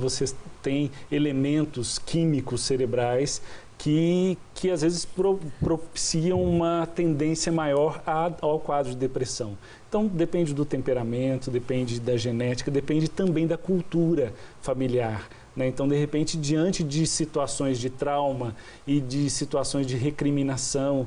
você tem elementos químicos cerebrais que às vezes propiciam uma tendência maior ao quadro de depressão. Então, depende do temperamento, depende da genética, depende também da cultura familiar, né? Então, de repente, diante de situações de trauma e de situações de recriminação,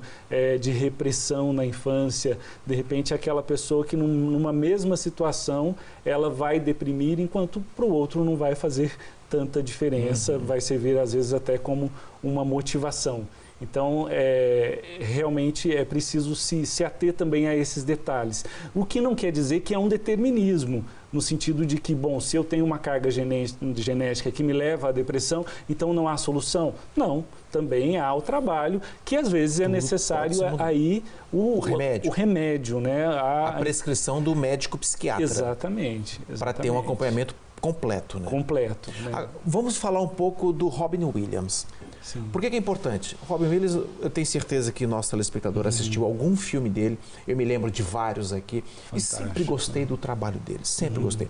de repressão na infância, de repente, aquela pessoa que numa mesma situação, ela vai deprimir, enquanto para o outro não vai fazer tanta diferença, vai servir às vezes até como uma motivação. Então, realmente é preciso se ater também a esses detalhes. O que não quer dizer que é um determinismo, no sentido de que, bom, se eu tenho uma carga genética que me leva à depressão, então não há solução? Não, também há o trabalho, que às vezes é necessário aí o remédio, né? A prescrição do médico psiquiatra. Exatamente. Para ter um acompanhamento completo, né? Completo. Né? Vamos falar um pouco do Robin Williams. Sim. Por que é importante? Robin Williams, eu tenho certeza que nosso telespectador assistiu algum filme dele, eu me lembro de vários aqui, fantástico, e sempre gostei do trabalho dele, sempre gostei.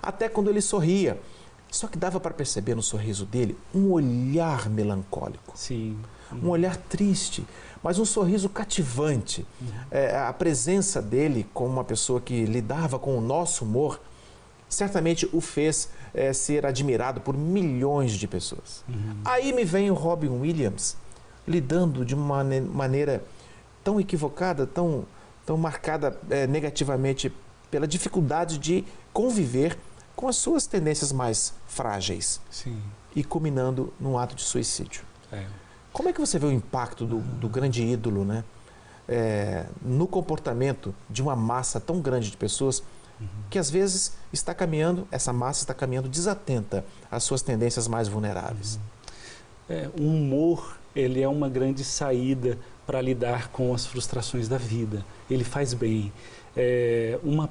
Até quando ele sorria, só que dava para perceber no sorriso dele um olhar melancólico. Sim. Um olhar triste, mas um sorriso cativante. A presença dele como uma pessoa que lidava com o nosso humor, certamente o fez ser admirado por milhões de pessoas. Aí me vem o Robin Williams lidando de uma maneira tão equivocada, tão marcada negativamente pela dificuldade de conviver com as suas tendências mais frágeis. Sim. E culminando num ato de suicídio. Como é que você vê o impacto do grande ídolo, né? No comportamento de uma massa tão grande de pessoas que às vezes essa massa está caminhando desatenta às suas tendências mais vulneráveis? O humor, ele é uma grande saída para lidar com as frustrações da vida. Ele faz bem.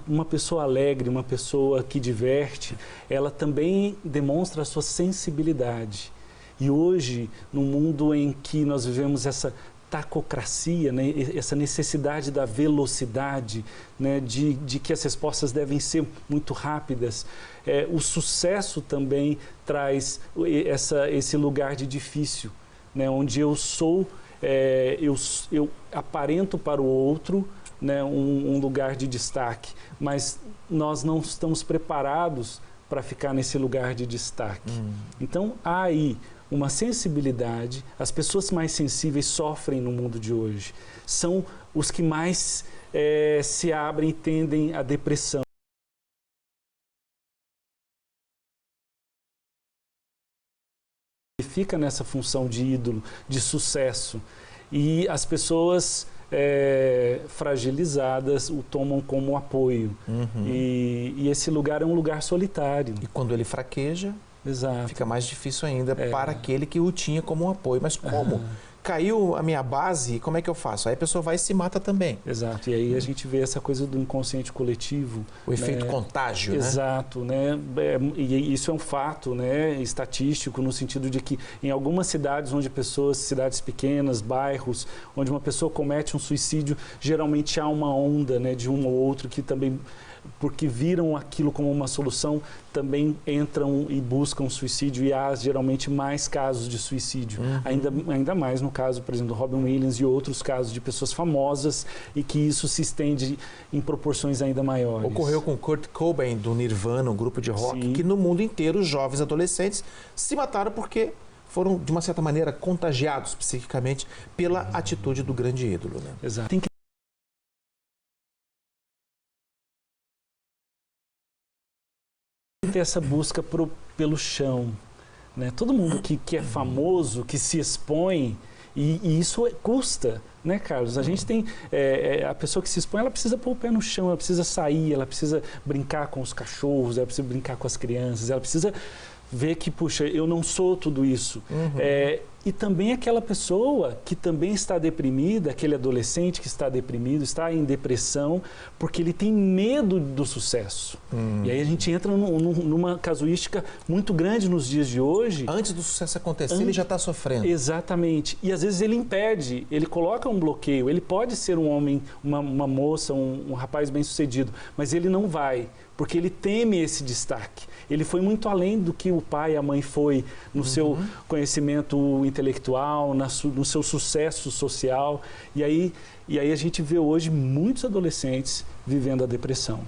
Uma pessoa alegre, uma pessoa que diverte, ela também demonstra a sua sensibilidade. E hoje, no mundo em que nós vivemos essa tacocracia, né, essa necessidade da velocidade, né, de que as respostas devem ser muito rápidas, o sucesso também traz esse lugar de difícil, né, onde eu aparento para o outro, né, um lugar de destaque, mas nós não estamos preparados para ficar nesse lugar de destaque. Então, há aí uma sensibilidade. As pessoas mais sensíveis sofrem no mundo de hoje. São os que mais se abrem e tendem à depressão. Fica nessa função de ídolo, de sucesso. E as pessoas fragilizadas o tomam como apoio. E esse lugar é um lugar solitário. E quando ele fraqueja, exato, fica mais difícil ainda para aquele que o tinha como um apoio. Mas como? Caiu a minha base, como é que eu faço? Aí a pessoa vai e se mata também. Exato, e aí a gente vê essa coisa do inconsciente coletivo. O efeito contágio, exato, né? E isso é um fato, né, estatístico, no sentido de que em algumas cidades cidades pequenas, bairros, onde uma pessoa comete um suicídio, geralmente há uma onda, né, de um ou outro que também, porque viram aquilo como uma solução, também entram e buscam suicídio, e há geralmente mais casos de suicídio. Ainda mais no caso, por exemplo, do Robin Williams e outros casos de pessoas famosas, e que isso se estende em proporções ainda maiores. Ocorreu com Kurt Cobain, do Nirvana, um grupo de rock, que no mundo inteiro os jovens adolescentes se mataram porque foram, de uma certa maneira, contagiados psiquicamente pela atitude do grande ídolo, né? Exato. Tem que ter essa busca pelo chão, né? Todo mundo que é famoso, que se expõe, e isso custa, né, Carlos? A gente tem, a pessoa que se expõe, ela precisa pôr o pé no chão, ela precisa sair, ela precisa brincar com os cachorros, ela precisa brincar com as crianças, ela precisa ver que, puxa, eu não sou tudo isso. E também aquela pessoa que também está deprimida, aquele adolescente que está deprimido, está em depressão, porque ele tem medo do sucesso. E aí a gente entra numa casuística muito grande nos dias de hoje. Antes do sucesso acontecer, ele já está sofrendo. Exatamente. E às vezes ele impede, ele coloca um bloqueio. Ele pode ser um homem, uma moça, um rapaz bem-sucedido, mas ele não vai, porque ele teme esse destaque. Ele foi muito além do que o pai e a mãe foi no seu conhecimento intelectual, no seu sucesso social. E aí a gente vê hoje muitos adolescentes vivendo a depressão.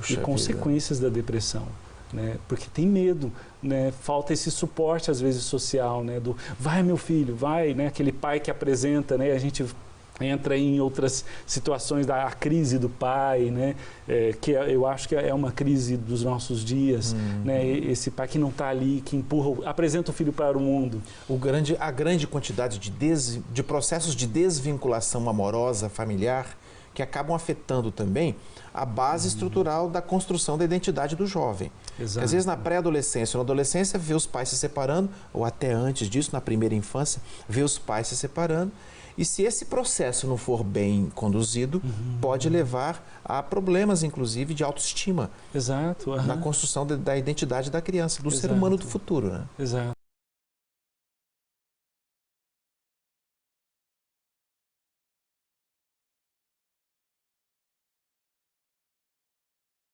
E consequências da depressão. Né? Porque tem medo, né? Falta esse suporte às vezes social, né? Do vai meu filho, vai, né? Aquele pai que apresenta, né? A gente entra em outras situações da crise do pai, né? Que eu acho que é uma crise dos nossos dias, né? Esse pai que não está ali, que empurra, apresenta o filho para o mundo. A grande quantidade de processos de desvinculação amorosa, familiar, que acabam afetando também a base estrutural da construção da identidade do jovem. Exato. Às vezes na pré-adolescência ou na adolescência vê os pais se separando, ou até antes disso, na primeira infância, vê os pais se separando. E se esse processo não for bem conduzido, pode levar a problemas, inclusive, de autoestima. Exato. Na construção da identidade da criança, do ser humano do futuro, né? Exato.